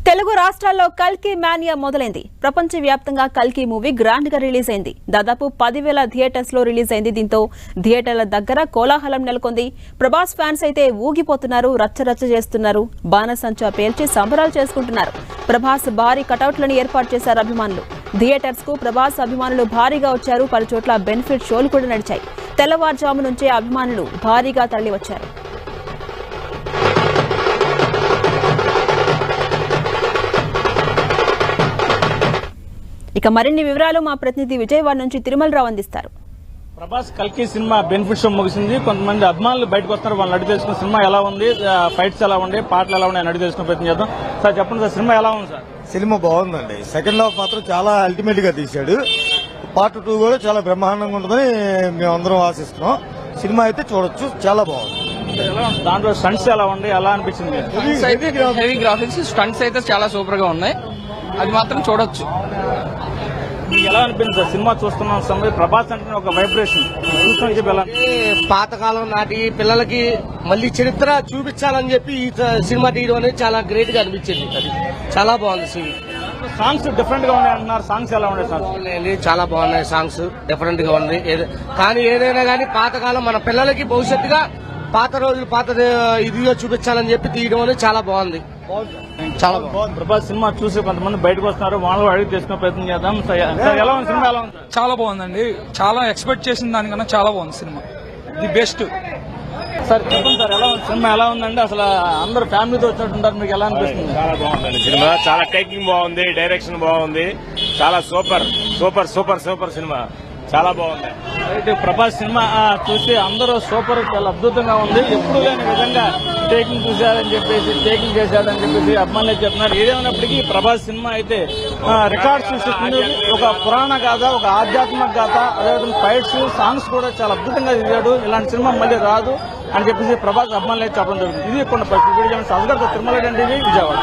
తెలుగు రాష్ట్రాల్లో కల్కి మానియా మొదలైంది. ప్రపంచవ్యాప్తంగా కల్కి మూవీ గ్రాండ్ గా రిలీజ్ అయింది. దాదాపు 10,000 థియేటర్స్ లో రిలీజ్ అయింది. దీంతో థియేటర్ల దగ్గర కోలాహలం నెలకొంది. ప్రభాస్ ఫ్యాన్స్ అయితే ఊగిపోతున్నారు, రచ్చరచ్చ చేస్తున్నారు, బాణసంచా పేల్చి సంబరాలు చేసుకుంటున్నారు. ప్రభాస్ భారీ కటౌట్లను ఏర్పాటు చేశారు అభిమానులు. థియేటర్స్ కు ప్రభాస్ అభిమానులు భారీగా వచ్చారు. పలు చోట్ల బెనిఫిట్ షోలు కూడా నడిచాయి. తెల్లవారుజాము నుంచే అభిమానులు భారీగా తరలివచ్చారు. ఇక మరిన్ని వివరాలు మా ప్రతినిధి విజయవాడ నుంచి తిరుమలరావు అందిస్తారు. ప్రభాస్ కల్కి సినిమా బెనిఫిట్ షో ముగిసింది. కొంతమంది అభిమానులు బయటకు వస్తారు. వాళ్ళని అడిగి తెలుసుకున్న సినిమా ఎలా ఉంది, ఫైట్స్ ఎలా ఉండే, పాటలు ఎలా ఉన్నాయి అడిగి తెలుసుకునే ప్రయత్నం చేద్దాం. సార్ చెప్పండి సార్, సినిమా ఎలా ఉంది సార్? సినిమా బాగుందండి. సెకండ్ హాఫ్ మాత్రం చాలా అల్టిమేట్ గా తీశాడు. పార్ట్ 2 కూడా చాలా బ్రహ్మాండంగా ఉంటుందని మేమందరం ఆశిస్తున్నాం. సినిమా అయితే చూడొచ్చు, చాలా బాగుంది. దాంట్లో స్టంట్స్ ఎలా ఉండే, ఎలా అనిపించింది? హెవీ గ్రాఫిక్స్, స్టంట్స్ అయితే చాలా సూపర్ గా ఉన్నాయి. అది మాత్రం చూడొచ్చు. మీకు ఎలా అనిపించింది సార్ సినిమా చూస్తున్నాం సమయం? ప్రభాస్ అంటే ఒక వైబ్రేషన్ చూస్తున్నా చెప్పి ఎలా? పాతకాలం నాటి పిల్లలకి మళ్ళీ చరిత్ర చూపించాలని చెప్పి ఈ సినిమా తీయడం అనేది చాలా గ్రేట్ గా అనిపించింది. అది చాలా బాగుంది. సాంగ్స్ డిఫరెంట్ గా ఉన్నాయి అంటున్నారు. సాంగ్స్ ఎలా ఉన్నాయి సార్? చాలా బాగున్నాయి. సాంగ్స్ డిఫరెంట్ గా ఉంది. కానీ ఏదైనా కానీ పాతకాలం మన పిల్లలకి భవిష్యత్తుగా పాత రోజులు పాత ఇదిగా చూపించాలని చెప్పి తీయడం అనేది చాలా బాగుంది. చాలా బాగుంది. ప్రభాస్ సినిమా చూసి కొంతమంది బయటకు వస్తున్నారు. వాళ్ళు అడిగి తెలుసుకునే ప్రయత్నం చేద్దాం. ఎలా ఉంది సినిమా? ఎలా ఉంది? చాలా బాగుందండి. చాలా ఎక్స్పెక్ట్ చేసిన దానికన్నా చాలా బాగుంది సినిమా. The best. సార్ చెప్పండి సార్, ఎలా ఉంది సినిమా? ఎలా ఉందండి? అసలు అందరు ఫ్యామిలీతో వచ్చినట్టుంటారు, మీకు ఎలా అనిపిస్తుంది? చాలా బాగుందండి సినిమా. చాలా టేకింగ్ బాగుంది, డైరెక్షన్ బాగుంది. చాలా super super super super cinema. చాలా బాగుంది. అయితే ప్రభాస్ సినిమా చూసి అందరూ సూపర్, చాలా అద్భుతంగా ఉంది. ఎప్పుడు లేని విధంగా టేకింగ్ చూశారని చెప్పేసి, టేకింగ్ చేశారని చెప్పేసి అభిమానులు చెప్తున్నారు. ఏదేమైనప్పటికీ ప్రభాస్ సినిమా అయితే రికార్డ్ సృష్టిస్తుంది. ఒక పురాణ గాథ, ఒక ఆధ్యాత్మిక గాథ, అదేవిధంగా ఫైట్స్, సాంగ్స్ కూడా చాలా అద్భుతంగా తీశాడు. ఇలాంటి సినిమా మళ్ళీ రాదు అని చెప్పేసి ప్రభాస్ అభిమానులు అయితే చెప్పడం జరుగుతుంది. ఇది కొన్ని పరిస్థితి. తిరుమల టీవీ, విజయవాడ.